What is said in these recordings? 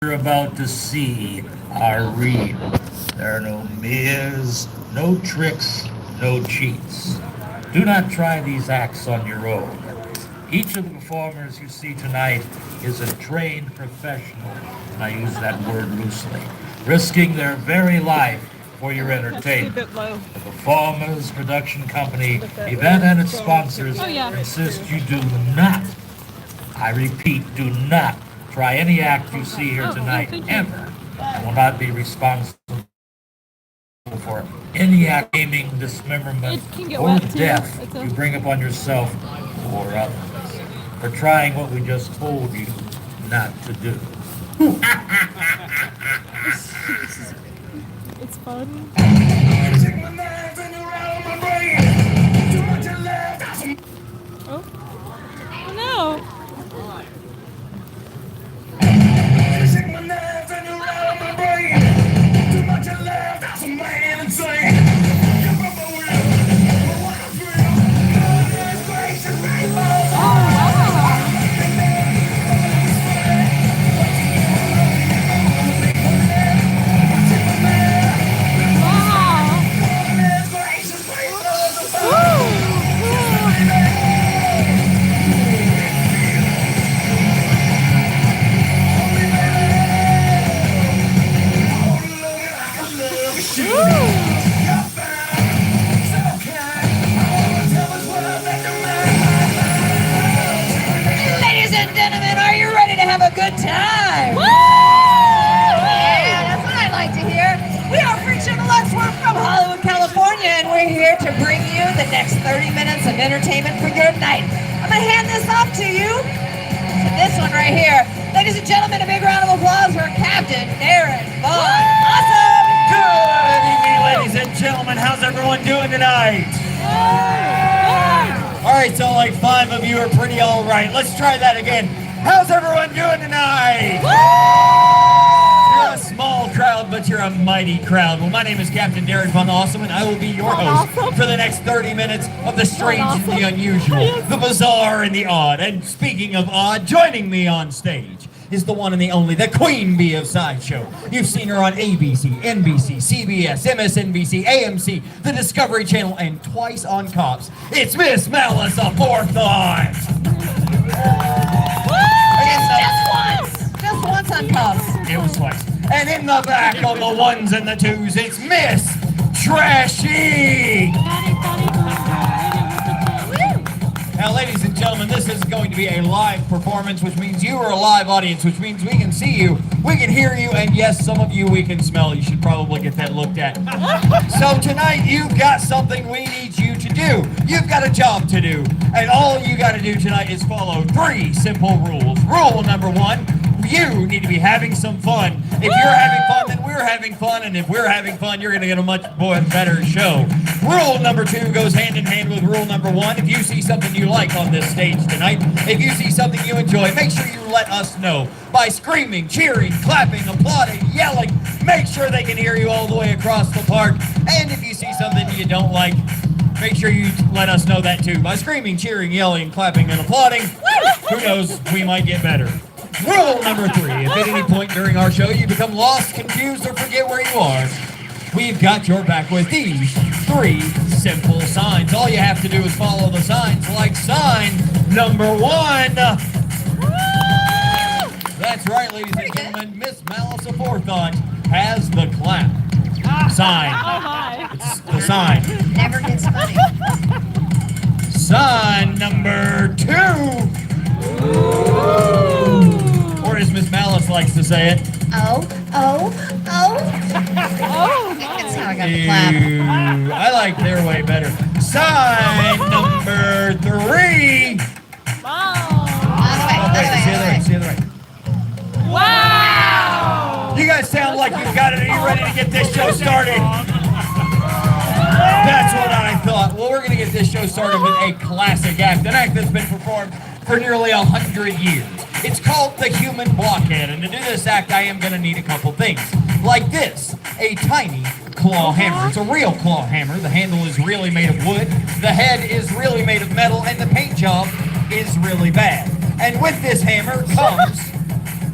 you're about to see are real. There are no mirrors, no tricks, no cheats. Do not try these acts on your own. Each of the performers you see tonight is a trained professional, and I use that word loosely, risking their very life for your entertainment. The performers, production company, event and its sponsors insist you do not, I repeat, do not try any act you see here tonight ever, and will not be responsible for any act aiming dismemberment or death you bring upon yourself or others for trying what we just told you not to do. It's fun. Oh. Oh no. Ladies and gentlemen, are you ready to have a good time? Yeah, that's what I like to hear. We are Freaks and Lux. We're from Hollywood, California, and we're here to bring you the next 30 minutes of entertainment for your night. I'm going to hand this off to you, to this one right here. Ladies and gentlemen, a big round of applause for Captain Darren Vaughn. Awesome! Good evening, ladies and gentlemen. How's everyone doing tonight? All right, so like 5 of you are pretty all right. Let's try that again. How's everyone doing tonight? You're a small crowd, but you're a mighty crowd. Well, my name is Captain Darren Von Awesome, and I will be your host for the next 30 minutes of the strange and the unusual, the bizarre and the odd. And speaking of odd, joining me on stage is the one and the only, the queen bee of Sideshow. You've seen her on ABC, NBC, CBS, MSNBC, AMC, the Discovery Channel, and twice on Cops. It's Miss Melissa Forthought. Just once on Cubs. It was twice. And in the back on the ones and the twos, it's Miss Trashy. Now, ladies and gentlemen, this is going to be a live performance, which means you are a live audience, which means we can see you, we can hear you, and yes, some of you we can smell. You should probably get that looked at. So tonight, you've got something we need you to do. You've got a job to do, and all you got to do tonight is follow 3 simple rules. Rule number 1, you need to be having some fun. If you're having fun, then we're having fun, and if we're having fun, you're going to get a much better show. Rule number 2 goes hand in hand with rule number 1. If you see something you like on this stage tonight, if you see something you enjoy, make sure you let us know by screaming, cheering, clapping, applauding, yelling. Make sure they can hear you all the way across the park. And if you see something you don't like, make sure you let us know that too by screaming, cheering, yelling, clapping, and applauding. Who knows, we might get better. Rule number 3, if at any point during our show you become lost, confused, or forget where you are, we've got your back with these 3 simple signs. All you have to do is follow the signs, like sign number 1. That's right, ladies and gentlemen, Miss Melissa Forthought has the clap. Sign. It's the sign. Never gets funny. Sign number 2. Or as Miss Malice likes to say it, Oh. That's how I got the clap. I like their way better. Sign number 3. See the right. Wow! You guys sound like you've got it. Are you ready to get this show started? That's what I thought. Well, we're going to get this show started with a classic act, an act that's been performed for nearly 100 years. It's called the Human Blockhead, and to do this act, I am going to need a couple things. Like this, a tiny claw hammer. It's a real claw hammer. The handle is really made of wood, the head is really made of metal, and the paint job is really bad. And with this hammer comes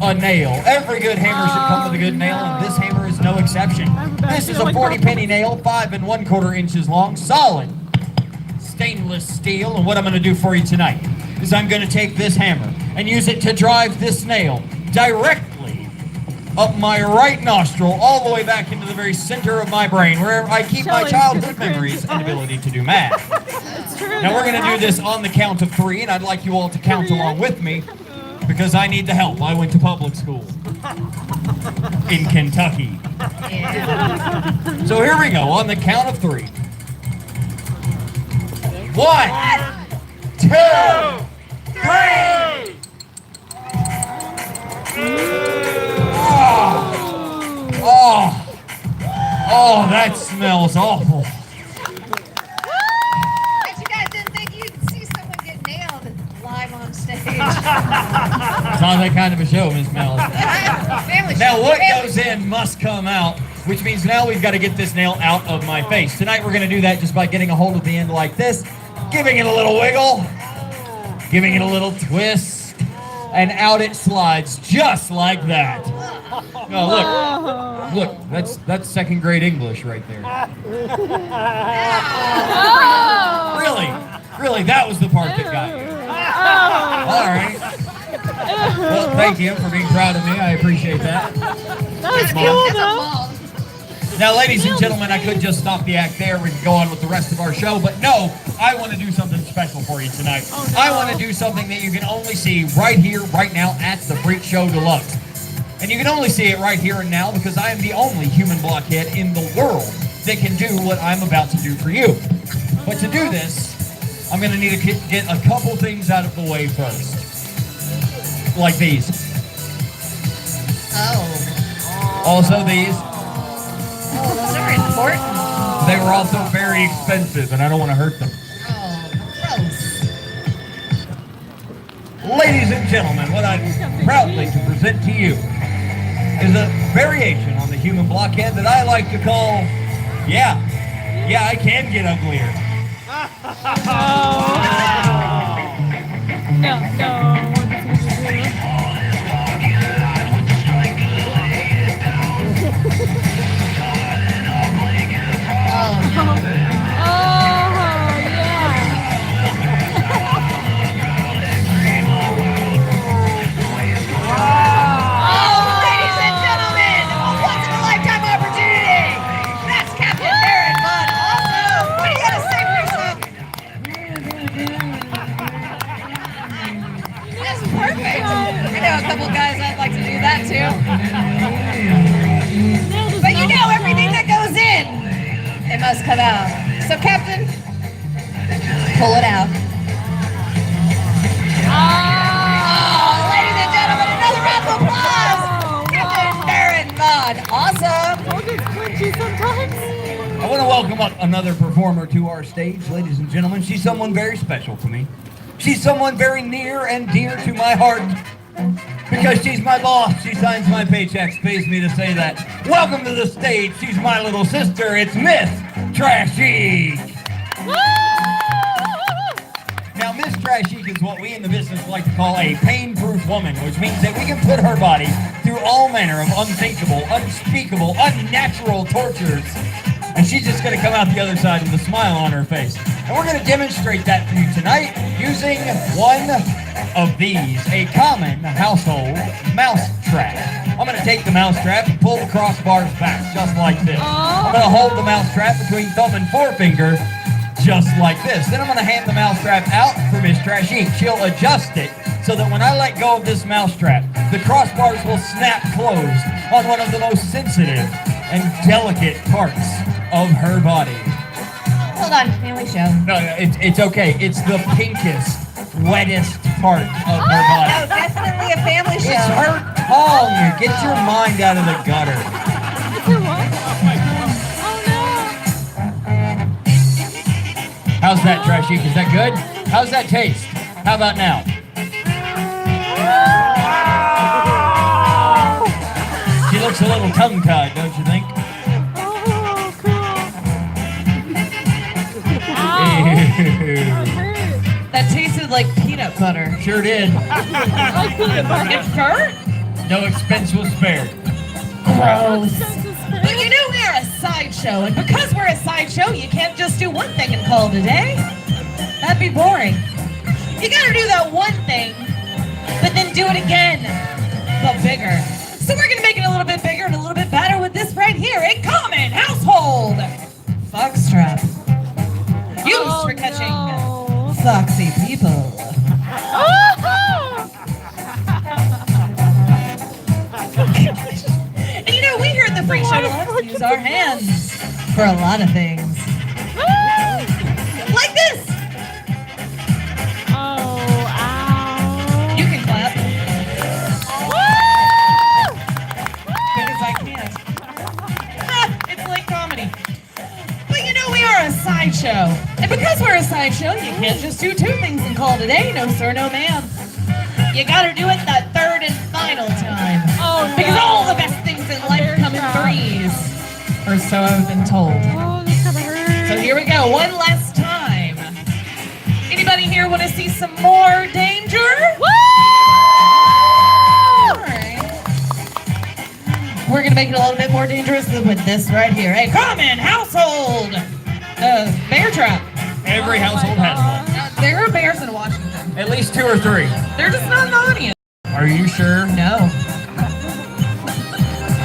a nail. Every good hammer should come with a good nail, and this hammer is no exception. This is a 40 penny nail, 5 1/4 inches long, solid stainless steel. And what I'm going to do for you tonight is I'm going to take this hammer and use it to drive this nail directly up my right nostril, all the way back into the very center of my brain, where I keep my Shelley's childhood gonna memories cringe. and ability to do math. It's true. Now we're going to do this on the count of 3, and I'd like you all to count along with me, because I need the help. I went to public school in Kentucky. So here we go, on the count of 3. 1, 2, 3. Oh, that smells awful. Bet you guys didn't think you'd see someone get nailed live on stage. It's not that kind of a show, Miss Mel. Family Now show. what Family goes in must come out, which means now we've got to get this nail out of my face. Tonight we're going to do that just by getting a hold of the end like this, giving it a little wiggle, giving it a little twist, and out it slides just like that. Oh, look, that's second grade English right there. Really, that was the part that got you. All right. Well, thank you for being proud of me. I appreciate that. That was cool, though. Now, ladies and gentlemen, I could just stop the act there. We can go on with the rest of our show, but no, I want to do something special for you tonight. Oh, no. I want to do something that you can only see right here, right now at the Freak Show Deluxe. And you can only see it right here and now because I am the only human blockhead in the world that can do what I'm about to do for you. But to do this, I'm going to need to get a couple things out of the way first. Like these. Oh. Also these. Oh, those are important. They were also very expensive, and I don't want to hurt them. Oh, gross. Ladies and gentlemen, what I'm proudly to present to you is a variation on the human blockhead that I like to call, yeah, I can get uglier. No. Oh, ladies and gentlemen, a once-in-a-lifetime opportunity. That's Captain Baron Mudd. Awesome. What do you got to say for yourself? That's perfect. I know a couple guys I'd like to do that too. But you know, everything that goes in, it must come out. So, Captain, pull it out. Oh, ladies and gentlemen, another round of applause. Captain Baron Mudd. Awesome. I'll get crunchy sometimes. I want to welcome up another performer to our stage, ladies and gentlemen. She's someone very special to me. She's someone very near and dear to my heart. Because she's my boss, she signs my paychecks, pays me to say that. Welcome to the stage, she's my little sister, it's Miss Trashique. Now, Miss Trashique is what we in the business like to call a pain-proof woman, which means that we can put her body through all manner of unthinkable, unspeakable, unnatural tortures. And she's just going to come out the other side with a smile on her face. And we're going to demonstrate that for you tonight using one of these, a common household mouse trap. I'm going to take the mouse trap and pull the crossbars back, just like this. I'm going to hold the mouse trap between thumb and forefinger, just like this. Then I'm going to hand the mouse trap out for Miss Trashique. She'll adjust it so that when I let go of this mouse trap, the crossbars will snap closed on one of the most sensitive and delicate parts of her body. Hold on, family show. No, it's okay. It's the pinkest, wettest part of her Oh, body. definitely a family It's show. her tongue. Get your mind out of the gutter. How's that, Trashique? Is that good? How's that taste? How about now? She looks a little tongue-tied, don't you think? That tasted like peanut butter. Sure did. It hurt? No expense was spared. Gross. Sense of But space. you know we're a sideshow, and because we're a sideshow, you can't just do one thing and call it a day. That'd be boring. You gotta do that one thing, but then do it again, but bigger. So we're gonna make it a little bit bigger and a little bit better with this right here, a common household foxtrot. Used Oh, for catching no. foxy people. And you know, we here at the Freak Show Deluxe use our hands for a lot of things. Like this! Oh, ow. You can clap. Because I can't. It's like comedy. But you know, we are a sideshow. And because we're a sideshow, you can't just do two things and call it a day. No, sir, no, ma'am. You gotta do it that third and final time. Oh, Because no. all the best things in life come in threes. Or so I've been told. Oh, this kind of hurts. So here we go, one last time. Anybody here want to see some more danger? All right. We're gonna make it a little bit more dangerous with this right here. A common household bear trap. Every household has one. There are bears in Washington. At least 2 or 3. They're just not an audience. Are you sure? No.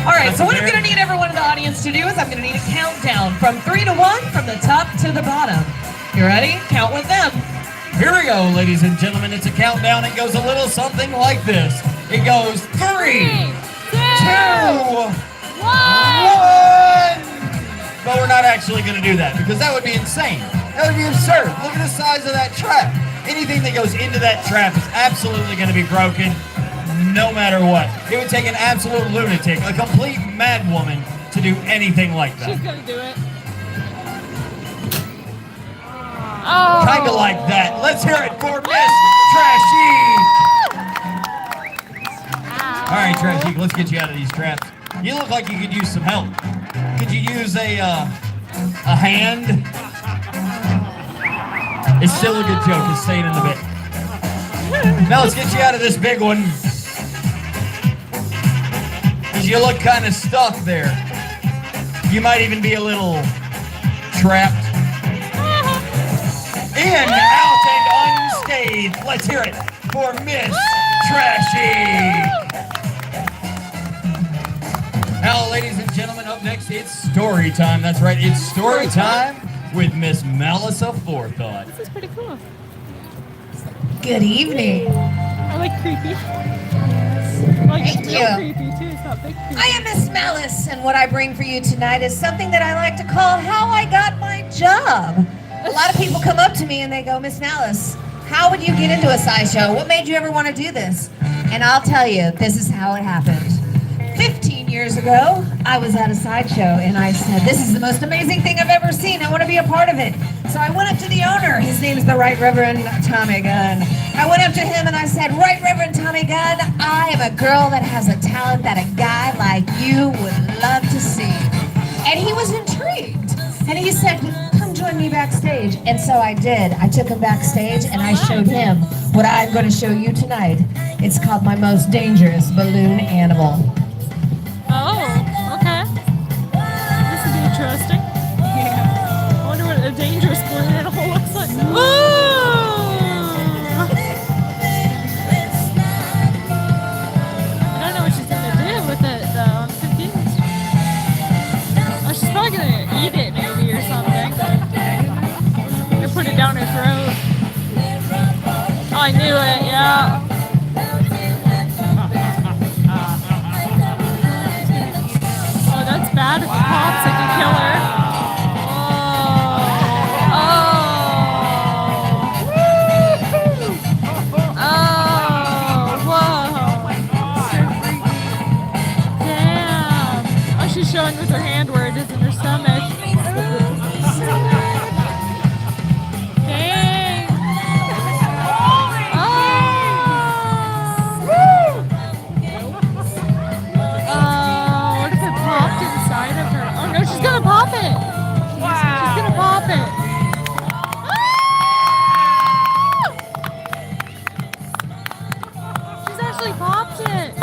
All right, so what I'm gonna need everyone in the audience to do is I'm gonna need a countdown from 3 to 1 from the top to the bottom. You ready? Count with them. Here we go, ladies and gentlemen. It's a countdown. It goes a little something like this. It goes 3, 2, 1. But we're not actually going to do that because that would be insane. That would be absurd. Look at the size of that trap. Anything that goes into that trap is absolutely going to be broken no matter what. It would take an absolute lunatic, a complete mad woman to do anything like She's that. gonna do it. Oh. Kind of like that. Let's hear it for Miss Trashy. All right, Trashy, let's get you out of these traps. You look like you could use some help. Could you use a hand? It's still a good joke. It's staying in the bit. Now let's get you out of this big one. Because you look kind of stuck there. You might even be a little trapped. In, out, and unscathed. Let's hear it for Miss Trashy. Now, ladies and gentlemen, up next, it's story time. That's right, it's story time with Miss Malice Aforethought. This is pretty cool. Good evening. I like creepy. Like Thank real you. creepy too. It's not big creepy. I am Miss Malice, and what I bring for you tonight is something that I like to call How I Got My Job. A lot of people come up to me and they go, Miss Malice, how would you get into a sideshow? What made you ever want to do this? And I'll tell you, this is how it happened. 15 years ago, I was at a sideshow and I said, this is the most amazing thing I've ever seen. I want to be a part of it. So I went up to the owner. His name's the Right Reverend Tommy Gunn. I went up to him and I said, Right Reverend Tommy Gunn, I am a girl that has a talent that a guy like you would love to see. And he was intrigued. And he said, come join me backstage. And so I did. I took him backstage and I showed him what I'm going to show you tonight. It's called My Most Dangerous Balloon Animal. Oh, okay. This is interesting. Yeah. I wonder what a dangerous balloon animal looks like. Ooh! I don't know what she's gonna do with it though. I'm confused. Oh, she's probably gonna eat it maybe or something. Or put it down her throat. Oh, I knew it, yeah. Oh, that's bad. If it pops, it can kill her. Oh. Oh. Whoa. Damn. Oh, she's showing with her hand where it is in her stomach. Dang. Oh, what if it popped inside of her? Oh no, she's gonna pop it! She's gonna pop it! Ah! She's actually popped it!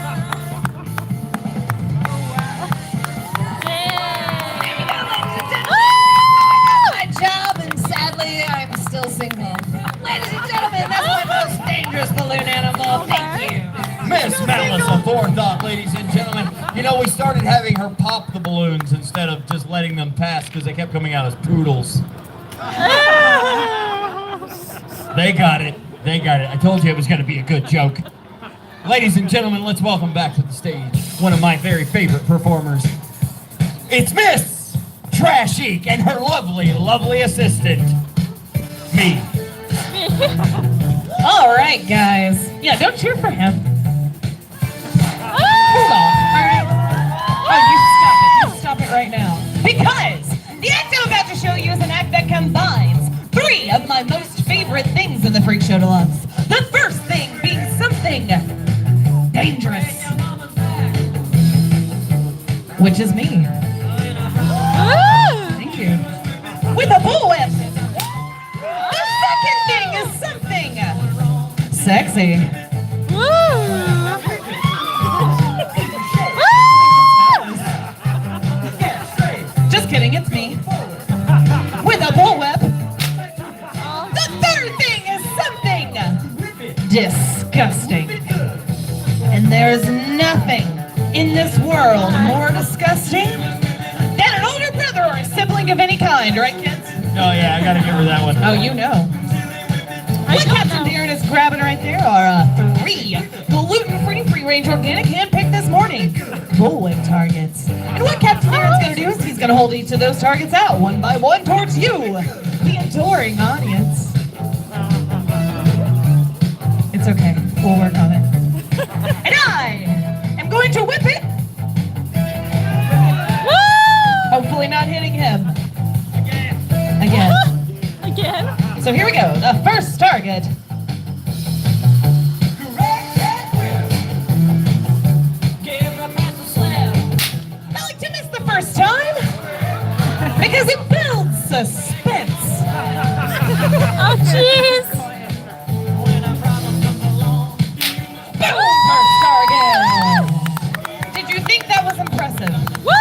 forethought, ladies and gentlemen. You know, we started having her pop the balloons instead of just letting them pass because they kept coming out as poodles. They got it. They got it. I told you it was going to be a good joke. Ladies and gentlemen, let's welcome back to the stage one of my very favorite performers. It's Miss Trashique and her lovely, lovely assistant, me. All right, guys. Yeah, don't cheer for him. Hold on. All right. Oh, you stop it. You stop it right now. Because the act I'm about to show you is an act that combines three of my most favorite things in the Freak Show Deluxe. The first thing being something dangerous, which is me. Thank you. With a bullwhip. The second thing is something sexy. Just kidding, it's me. With a bullwhip. The third thing is something disgusting. And there's nothing in this world more disgusting than an older brother or a sibling of any kind, right, kids? Oh yeah, I gotta give her that one. Oh, you know. What Captain Darren is grabbing right there are 3 gluten-free, free-range, organic, hand-picked this morning bullwhip targets. And what Captain Darren's going to do is he's going to hold each of those targets out one by one towards you, the adoring audience. It's okay. We'll work on it. And I am going to whip it. Hopefully not hitting him. Again. Again? So here we go. The first target. I like to miss the first time because it builds suspense. Oh, jeez. Boom, first target. Did you think that was impressive? Woo!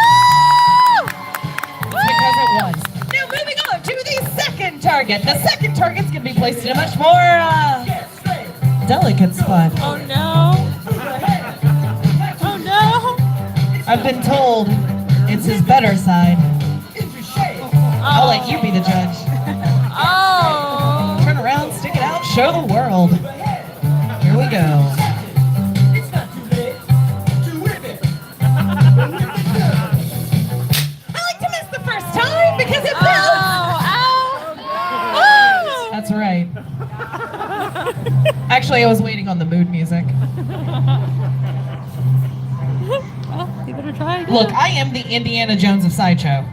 Because it was. Now moving on to the second target. The second target's going to be placed in a much more delicate spot. Oh no. Oh no. I've been told it's his better side. I'll let you be the judge. Oh. Turn around, stick it out, show the world. Here we go. I like to miss the first time because it builds. Oh. That's right. Actually, I was waiting on the mood music. Well, you better try again. Look, I am the Indiana Jones of Sideshow.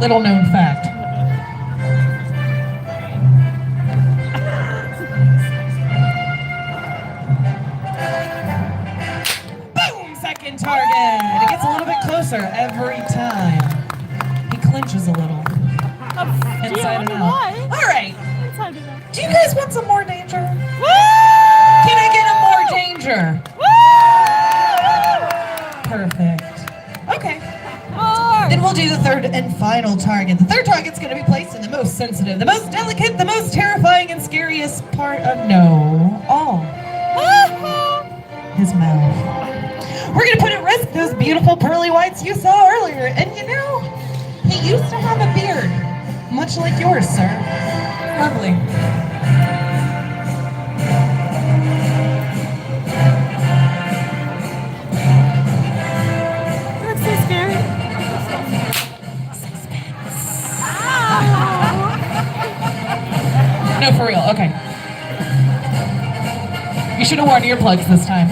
Little known fact. Boom! Second target. It gets a little bit closer every time. He clinches a little. Inside and out. Why? All right. Inside and out. Do you guys want some more danger? Woo! Can I get a more danger? Woo! Perfect. Okay. More. Then we'll do the third and final target. The third target's going to be placed in the most sensitive, the most delicate, the most terrifying and scariest part of his mouth. We're going to put at risk those beautiful pearly whites you saw earlier. And you know, he used to have a beard, much like yours, sir. Lovely. That's so scary. No, for real. Okay. You should have worn earplugs this time.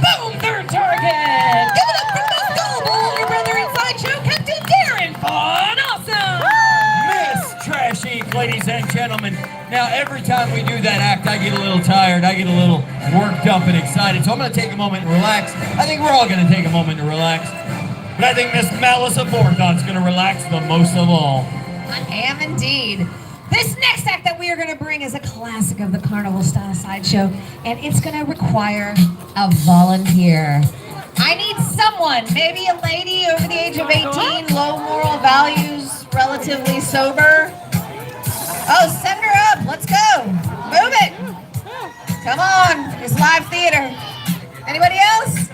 Boom! Third target! Give it up for the gullible older brother inside show, Captain Darren Fun Awesome! Miss Trashique, ladies and gentlemen. Now, every time we do that act, I get a little tired. I get a little worked up and excited. So I'm going to take a moment and relax. I think we're all going to take a moment to relax. But I think Miss Malice of Forethought is going to relax the most of all. I am indeed. This next act that we are going to bring is a classic of the carnival style sideshow, and it's going to require a volunteer. I need someone, maybe a lady over the age of 18, low moral values, relatively sober. Oh, send her up. Let's go. Move it. Come on, it's live theater. Anybody else?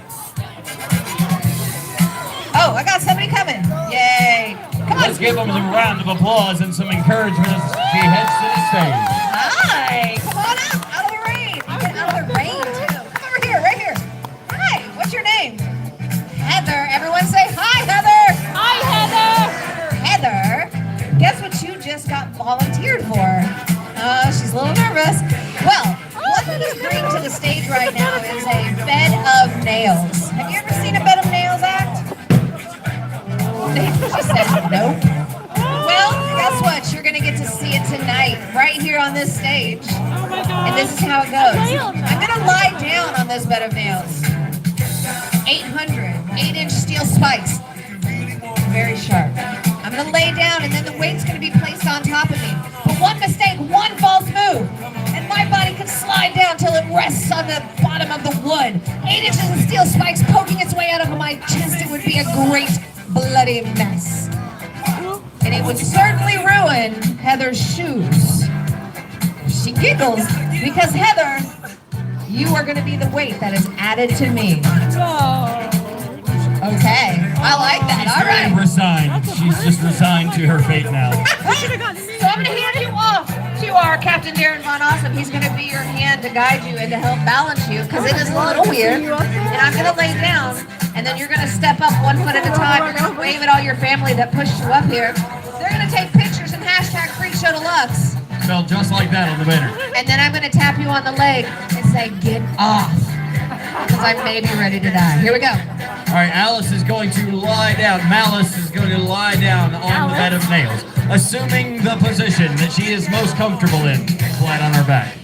Oh, I got somebody coming. Yay. Come on. Let's give them a round of applause and some encouragement as she heads to the stage. Hi. Come on out of the rain. Get out of the rain, too. Come over here, right here. Hi, what's your name? Heather. Everyone say hi, Heather. Hi, Heather. Heather, guess what you just got volunteered for? She's a little nervous. Well, what he's bringing to the stage right now is a bed of nails. Have you ever seen a bed of nails act? She said nope. Well, guess what? You're going to get to see it tonight, right here on this stage. Oh my god. And this is how it goes. I'm going to lie down on this bed of nails. 8-inch steel spikes. Very sharp. I'm going to lay down, and then the weight's going to be placed on top of me. But one mistake, one false move, and my body can slide down till it rests on the bottom of the wood. 8 inches of steel spikes poking its way out of my chest. It would be a great bloody mess. And it would certainly ruin Heather's shoes. She giggles because, Heather, you are going to be the weight that is added to me. Whoa. Okay, I like that. All Very right. resigned. She's just resigned to her fate now. So I'm going to hand you off to our Captain Darren Von Awesome. He's going to be your hand to guide you and to help balance you because it is a little weird. And I'm going to lay down, and then you're going to step up one foot at a time. You're going to wave at all your family that pushed you up here. They're going to take pictures and hashtag Freak Show Deluxe. Spelled just like that on the banner. And then I'm going to tap you on the leg and say, get off. Because I may be ready to die. Here we go. All right, Alice is going to lie down. Malice is going to lie down on the bed of nails, assuming the position that she is most comfortable in, flat on her back.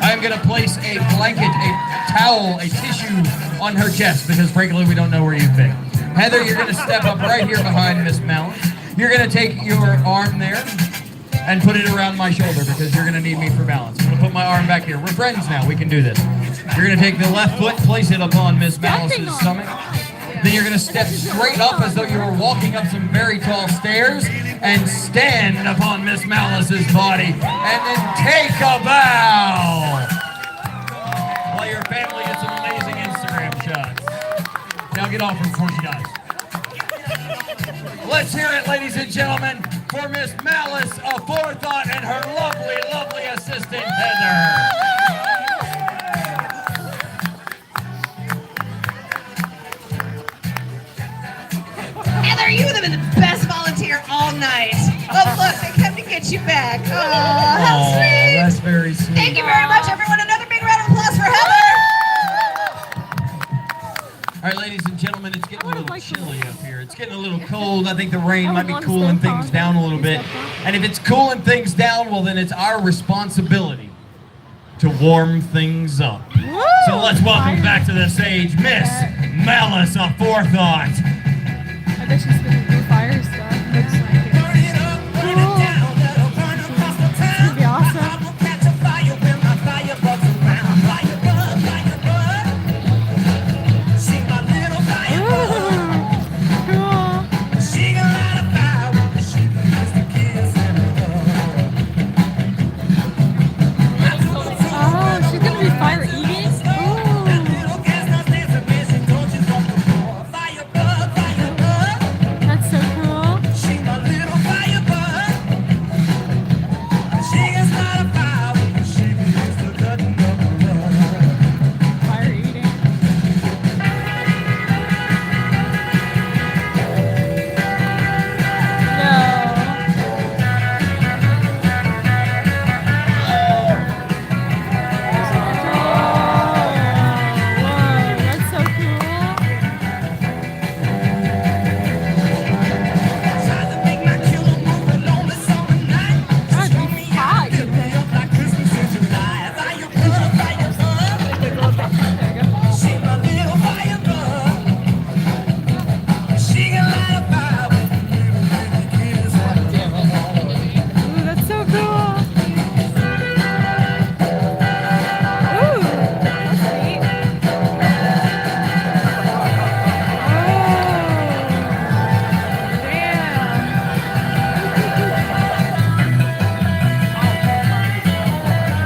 I'm going to place a blanket, a towel, a tissue on her chest because, frankly, we don't know where you've been. Heather, you're going to step up right here behind Miss Malice. You're going to take your arm there and put it around my shoulder because you're going to need me for balance. I'm going to put my arm back here. We're friends now. We can do this. You're going to take the left foot, place it upon Miss Malice's stomach. Then you're going to step straight up as though you were walking up some very tall stairs and stand upon Miss Malice's body and then take a bow. While your family gets some amazing Instagram shots. Now get off her before she dies. Let's hear it, ladies and gentlemen, for Miss Malice of Forethought and her lovely, lovely assistant, Heather. Heather, you have been the best volunteer all night. Oh, look, they come to get you back. Oh, how Aw, sweet. that's very sweet. Thank you very much, everyone. Another big round of applause for Heather. All right, ladies and gentlemen, it's getting a little chilly up here. It's getting a little cold. I think the rain might be cooling things down a little bit. And if it's cooling things down, well, then it's our responsibility to warm things up. So let's welcome back to the stage Miss Malice of Forethought. I bet she's gonna do fire stuff. Looks like it. Cool. It's gonna be awesome. That's so cool.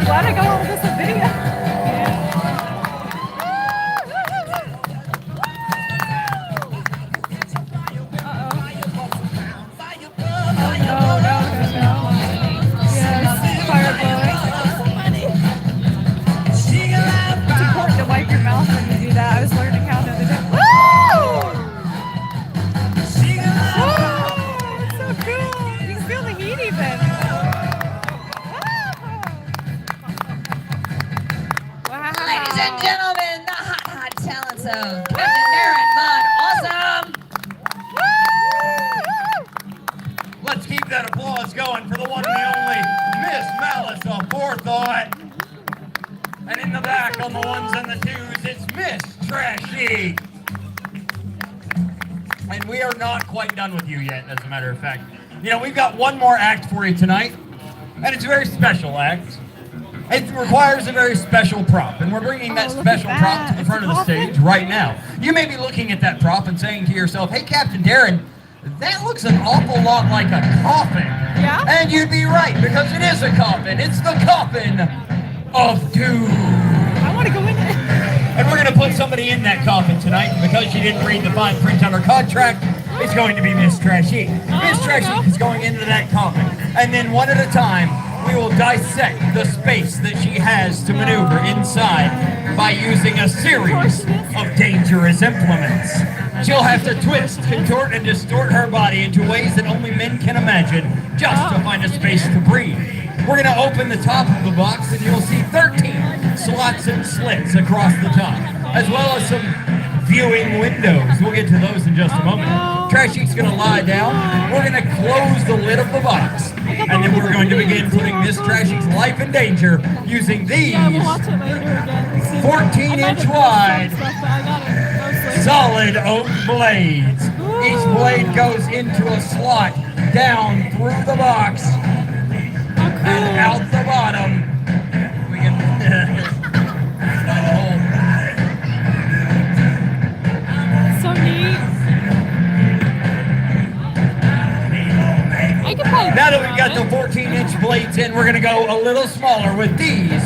glad I got all this on video. Ladies and gentlemen, the hot talents of Captain Darren Mudd. Awesome! Let's keep that applause going for the one and the only Miss Malice of Forethought. And in the back on the ones and the twos, it's Miss Trashy. And we are not quite done with you yet, as a matter of fact. You know, we've got one more act for you tonight, and it's a very special act. It requires a very special prop, and we're bringing that special prop to the front of the stage right now. You may be looking at that prop and saying to yourself, hey, Captain Darren, that looks an awful lot like a coffin. Yeah? And you'd be right, because it is a coffin. It's the coffin of doom. I want to go in there. And we're going to put somebody in that coffin tonight, and because she didn't read the fine print on her contract, it's going to be Miss Trashy. Miss Trashy is going into that coffin, and then one at a time, we will dissect the space that she has to maneuver inside by using a series of dangerous implements. She'll have to twist, contort, and distort her body into ways that only men can imagine just to find a space to breathe. We're going to open the top of the box and you'll see 13 slots and slits across the top, as well as some viewing windows. We'll get to those in just a moment. Trashy's going to lie down. We're going to close the lid of the box. And then we're going to begin putting Miss Trashy's life in danger using these 14-inch wide solid oak blades. Each blade goes into a slot down through the box and out the bottom. We can So neat. I can probably Now that we've got the 14-inch blades in, we're going to go a little smaller with these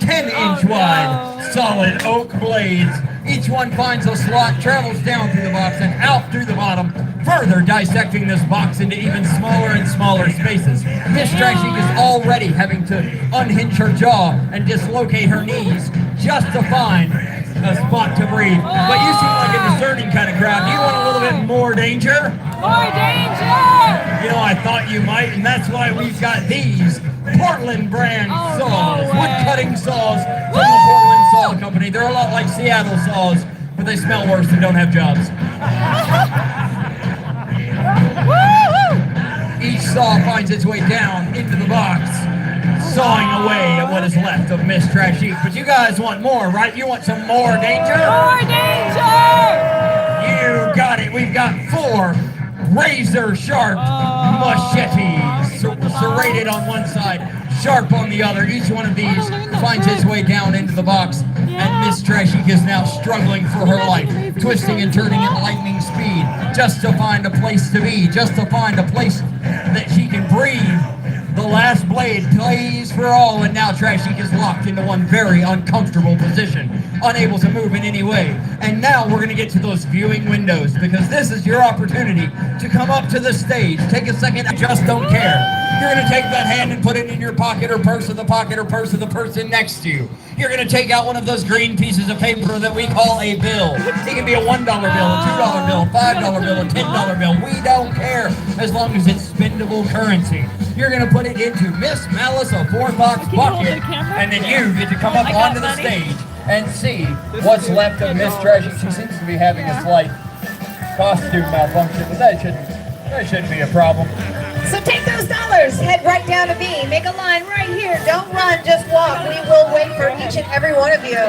10-inch wide solid oak blades. Each one finds a slot, travels down through the box and out through the bottom, further dissecting this box into even smaller and smaller spaces. Miss Trashy is already having to unhinge her jaw and dislocate her knees just to find a spot to breathe. But you seem like a discerning kind of crowd. Do you want a little bit more danger? More danger! You know, I thought you might, and that's why we've got these Portland brand saws, no way. wood cutting saws from the Portland Saw Company. They're a lot like Seattle saws, but they smell worse and don't have jobs. Each saw finds its way down into the box, sawing away at what is left of Miss Trashy. But you guys want more, right? You want some more danger? More danger! You got it. We've got 4 razor sharp machetes serrated on one side, sharp on the other. Each one of these finds its way down into the box, and Miss Trashy is now struggling for her life, twisting and turning at lightning speed just to find a place to be, just to find a place that she can breathe. The last blade plays for all, and now Trashy is locked into one very uncomfortable position, unable to move in any way. And now we're going to get to those viewing windows, because this is your opportunity to come up to the stage. Take a second and just don't care. You're going to take that hand and put it in your pocket or purse of the pocket or purse of the person next to you. You're going to take out one of those green pieces of paper that we call a bill. It can be a $1 bill, a $2 bill, a $5 bill, a $10 bill. We don't care as long as it's spendable currency. You're going to put it into Miss Malice of Forethought's bucket, and then you get to come up onto the stage and see what's left of Miss Trashy. She seems to be having a slight costume malfunction, but that shouldn't be a problem. So take those dollars, head right down to me, make a line right here. Don't run, just walk. We will wait for each and every one of you.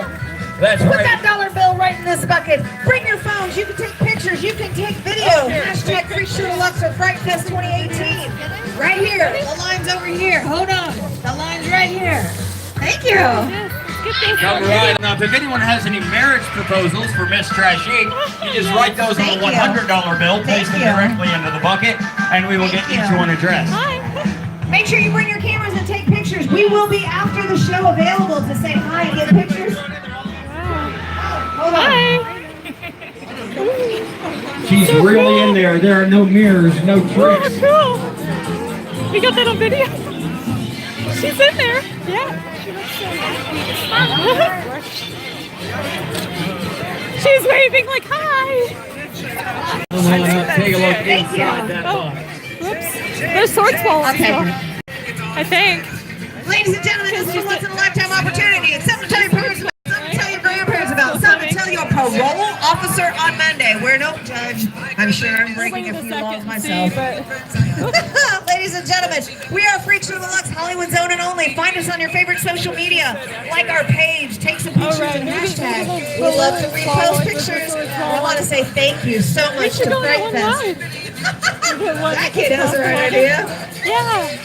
That's Put right. that dollar bill right in this bucket. Bring your phones. You can take pictures. You can take video. Hashtag Freak Show Deluxe or Fright Fest 2018. Right here. The line's over here. Hold on. The line's right here. Thank you. All right. Now, if anyone has any marriage proposals for Miss Trashy, you just write those on a $100 bill, place them directly into the bucket, and we will get each one addressed. Make sure you bring your cameras and take pictures. We will be after the show so available to say hi and get pictures. Hold on. Hi. She's So really cool. in there. There are no mirrors, no Oh, tricks. cool. We got that on video. She's in there. Yeah. She's waving like hi. Take a look Thank you. inside that Oh, box. whoops. There's swords falling Okay. still. I think. Ladies and gentlemen, this is a once-in-a-lifetime opportunity. It's something to tell your parents about, something to tell your grandparents about, something to tell your parole officer on Monday. We're no judge. I'm sure I'm breaking a few laws myself. Ladies and gentlemen, we are Freaks from the Lux, Hollywood's own and only. Find us on your favorite social media. Like our page, take some pictures and hashtag. We love to repost pictures. I want to say thank you so We much should to go get Fright one Fest. live. That kid has the right idea. Yeah.